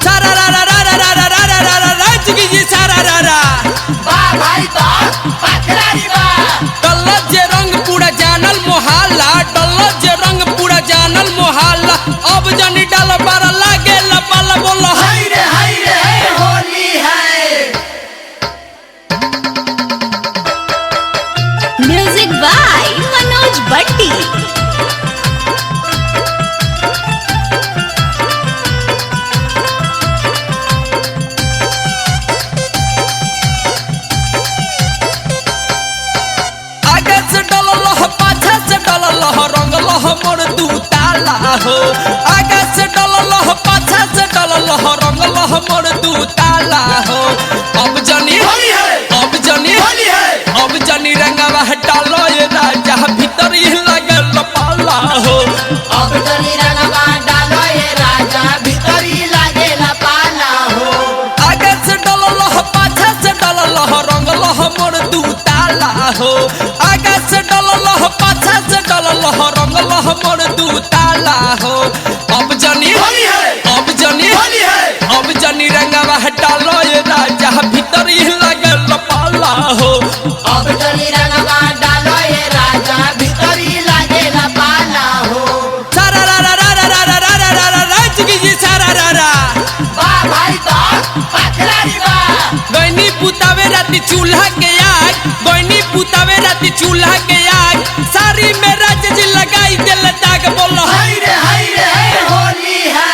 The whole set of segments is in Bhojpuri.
सारा रा रा रा रा रा रा रा रा रा रा रा जुगी जी सारा रा रा वाह भाई वाह पथरारी वाह डल्ला जे रंग पूरा जानल मोहल्ला डल्ला जे रंग पूरा जानल मोहल्ला अब जनी डाल बारा लागे लपाला बोला हाय रे होली है। Music by Manoj Bhatti. आगे से डलल पाछा से डलल रंगल मोर दू ताला हो आगे से डलल पाछा से डलल रंगल मोर दू ताला हो अब जनी होली है अब जनी होली है अब जनी रंगवा डालो ये राजा भीतर ही लगल पाला हो अब जनी रंगवा डालो ये राजा भीतरी लागेला पाला हो। आगे से डलल पाछा से डलल रंगल मोर दू ताला हो आगे से डलल पाछा से डलल रंगल मोर दू ताला हो अब जनी होली है अब जनी होली है अब जनी रंगवा डालो ये राजा भीतर ही लगल पाला हो अब जनी रंगवा डालो ये राजा भीतरी लागेला पाला हो। सारा रा रा रा रा रा रा रा रा रा रा जुगी जी सारा रा रा वाह भाई वाह पथरारी वाह गैनी पुतावे राती चूल्हा के आग गैनी पुतावे राती चूल्हा के आग सारी में राजा जी लगाई दिल दाग बोलो हाय रे होली है।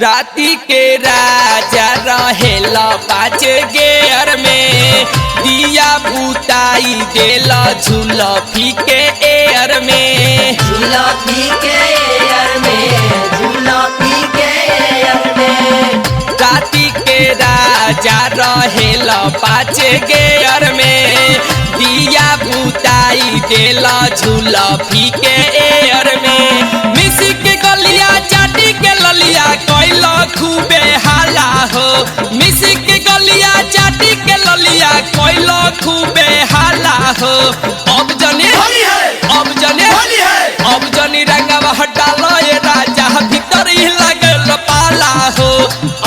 राती के राजा रहेला पाँच गेयर में दिया बुताई देला झुलफी के एयर में झुलफी के एयर में झुलफी के एयर में राती के राजा रहेला पाँच गेयर में दिया बुताई देला झुलफी के एयर में मिसी के गलिया चाटी के ललिया कैला खूबे हाला हो मिसी के गलिया चाटी के ललिया कैला खूबे हाला हो अब जनी होली है अब जनी होली है अब जनी रंगवा डालो ये राजा भीतर ही लगल पाला हो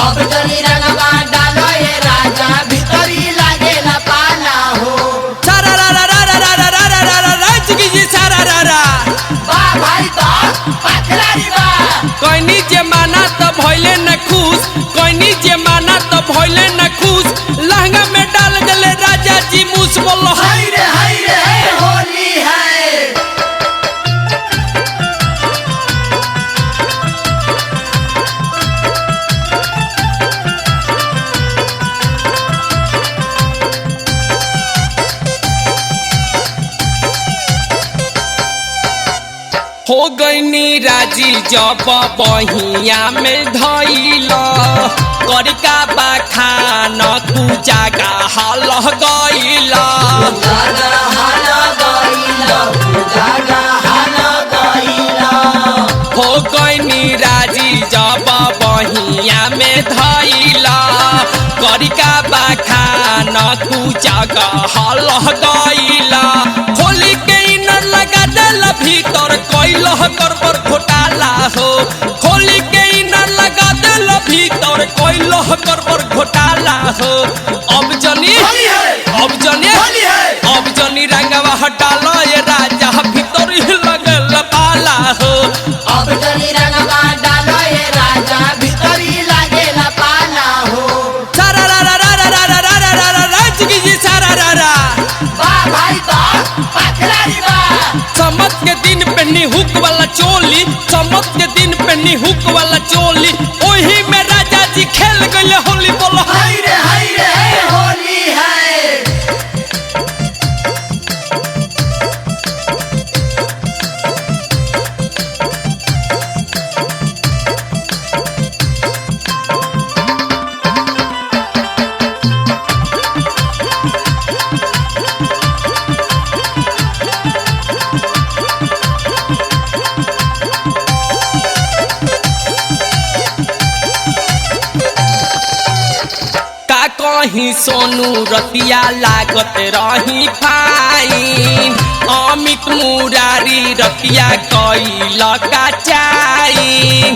अब जनी रंगवा डालो ये राजा भीतरी लागेला पाला हो। सारा रा रा रा रा रा रा रा रा रा रा जुगी जी सारा रा रा वाह भाई वाह पथरारी वाह कोइनी जे माना तो भइले न खुश कोइनी जे माना तो भइले न खुश लहंगा में डाल देले राजा जी मुस बोलो हाय रे होली है। हो गईनी राजी जब बहिया में धइला करका बखान तू जागा हल गइला जागा हाना गइला जागा हाना गइला हो गईनी राजी जब बहिया में धइला करका बखान तू जागा हल गइला खोली के इनर लगा देला भीतर कैल कर घोटाला हो खोली के इनर लगा देला भीतर कैल कर घोटाला हो अब जनी होली है अब जनी होली है अब जनी रंगवा हटालो ये राजा भीतर ही लगल पाला हो अब जनी रंगवा डालो ये राजा भीतरी लागेला पाला हो। सारा रा रा रा रा रा रा रा रा रा रा जुगी जी सारा रा रा वाह भाई वाह पथरारी वाह समत के दिन पहनी हुक वाला चोली समत के दिन पहनी कहीं सोनू रतिया लागत रही फाइन अमित मुरारी रतिया कैल का चाइन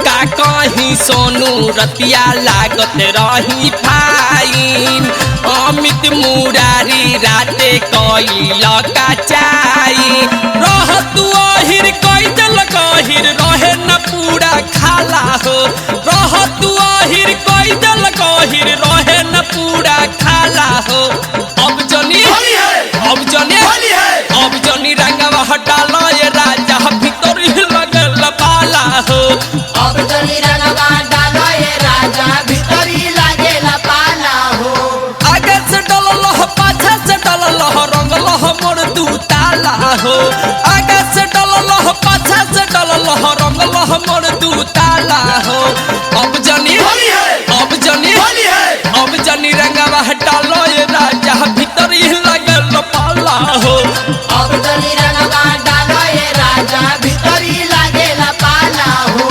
का कहीं सोनू रतिया लागत रही फाइन अमित मुरारी राते कैल का चाइन रह तू अहिर कैदल गहिर रहे न पूरा खाला हो रह तू अहिर कैदल गहिर रहे न पूरा खाला हो अब जनी रंगवा हटालो ये राजा भीतर ही लगल पाला हो अब जनी रंगवा डालो ये राजा भीतरी लागेला पाला हो आगे से डलल पाछा से डलल रंगल मोर दू ताला हो आगे से डलल पाछा से डलल रंगल मोर दू ताला हो अब जनी रंगवा हटालो ये राजा भीतर ही लगल पाला हो अब जनी रंगवा डालो ये राजा भीतरी लागेला पाला हो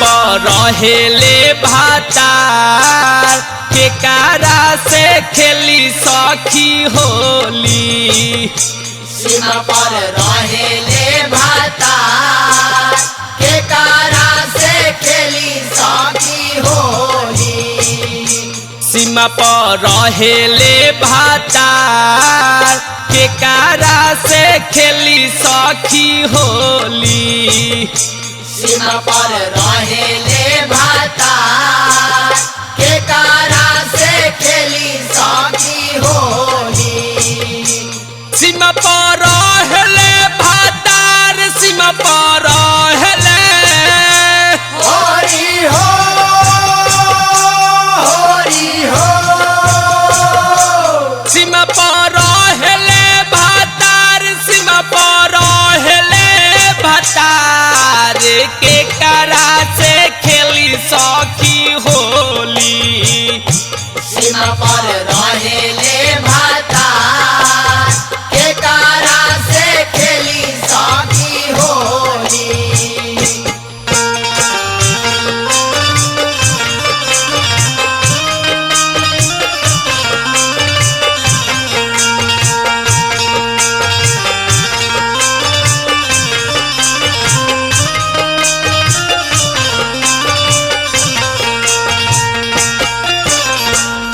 पर रहेले भातार के कारा से खेली सखी होली सीमा पर रहेले भातार के कारा से खेली सखी होली सीमा पर रहेले भातार के कारा से खेली सखी होली सीमा पर रहेले भातार के कारा से खेली सखी होली सीमा पर रहेले भातार सीमा पर रहेले होरी हो सीमा पर रहेले भातार सीमा पर रहेले भातार के करा से खेली सखी होली सीमा पर रहेले भातार के कारा से खेली सखी होली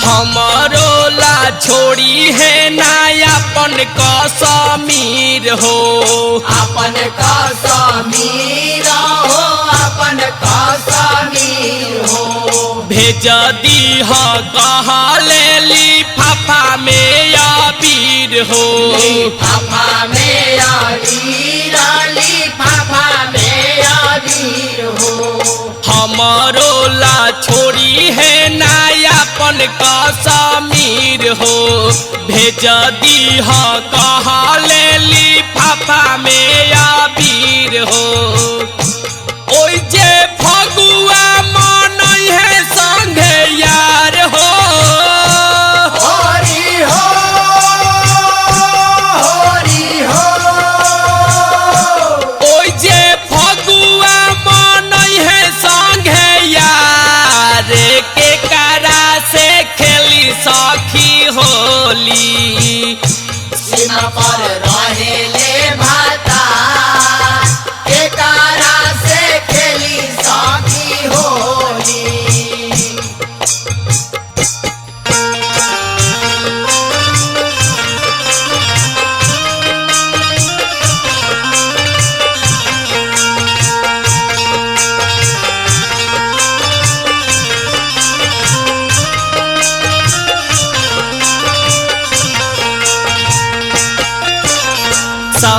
हमारो ला छोड़ी है नायापन कश्मीर हो अपन कश्मीर हो अपन कश्मीर हो भेज दी कहा ले लिफाफा में अबीर हो लिफाफा में अबीर लिफाफा में अबीर हो हमारो ला छोड़ी है नायापन कश्मीर हो भेज दी कहा ले लिफाफा में अबीर हो ओइ जे फगुआ मन है संगे यार हो होरी हो ओइ जे फगुआ मन है संगे यार के करा से खेली सखी होली सीमा पर रहेले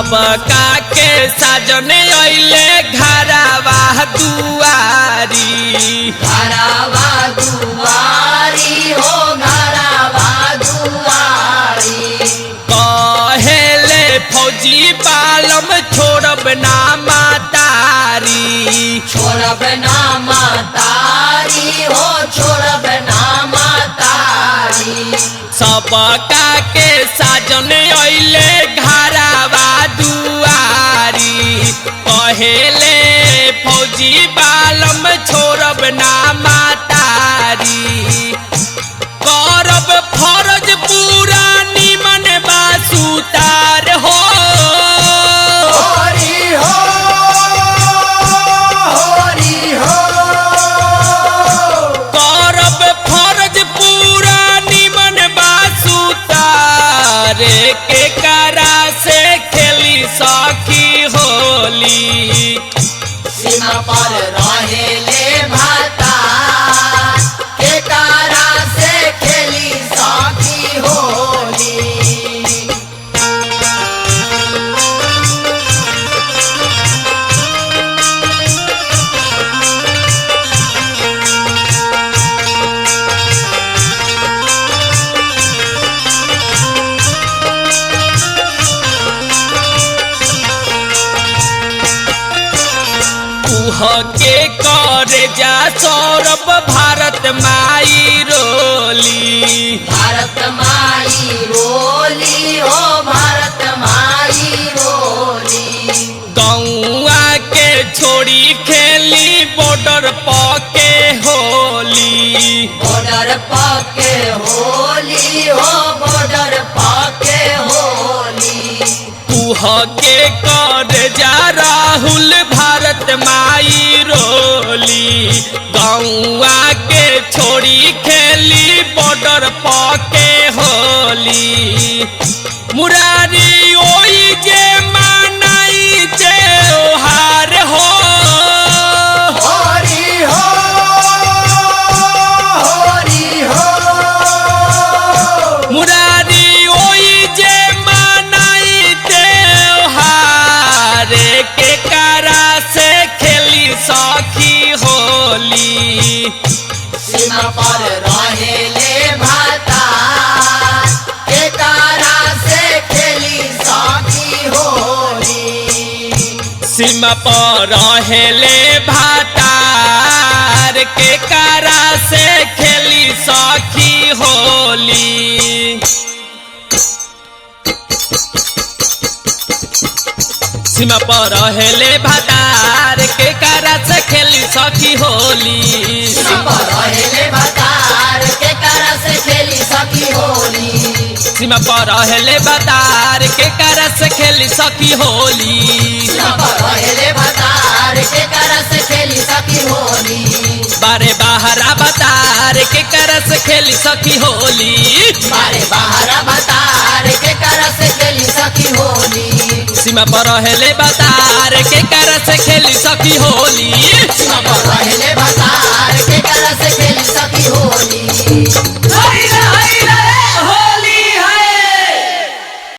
सबका के साजने अइले घरवा दुआरी घरवा दुआरी हो घरवा दुआरी कहेले फौजी पालम छोड़ब ना मातारी छोड़ब ना मातारी हो छोड़ब ना मातारी सबका के साजन अइले घरवा दुआरी कहेले फौजी पालम छोड़ब ना मातारी करब फरज पूरा निमन बासुतार हो होरी हो होरी हो करब फरज पूरा निमन बासुतार के करा से खेली सखी होली सीमा पर रहेले भाता के कारा से खेली साथी होली के करे जा सौरभ भारत माई रोली भारत माई रोली हो भारत माई रोली गौआ के छोड़ी खेली बॉर्डर पके होली बॉर्डर पके होली हो बॉर्डर पके होली के कर जा राहुल भारत माई रोली गौआ के छोड़ी खेली बॉर्डर पके होली मुरारी ओई जे मानाई त्योहार हो होरी हो होरी हो मुरारी ओई जे मानाई त्योहार के करा से खेली सखी होली सीमा पर रहेले भाता के कारा से खेली साथी होली सीमा पर रहेले भातार के करा से खेली सखी होली सीमा पर रहेले भातार के करा से खेली सखी होली सीमा पर रहेले भातार के कारा से खेली सखी होली सीमा पर रहेले भातार के करा से खेली सखी होली सीमा पर रहेले भातार के कारा से खेली सखी होली बारे बहरा बतार के करा से खेली सखी होली बारे बहरा भातार के कारा से खेली सखी होली सीमा पर रहेले बतार के करा से खेली सखी होली सीमा पर रहेले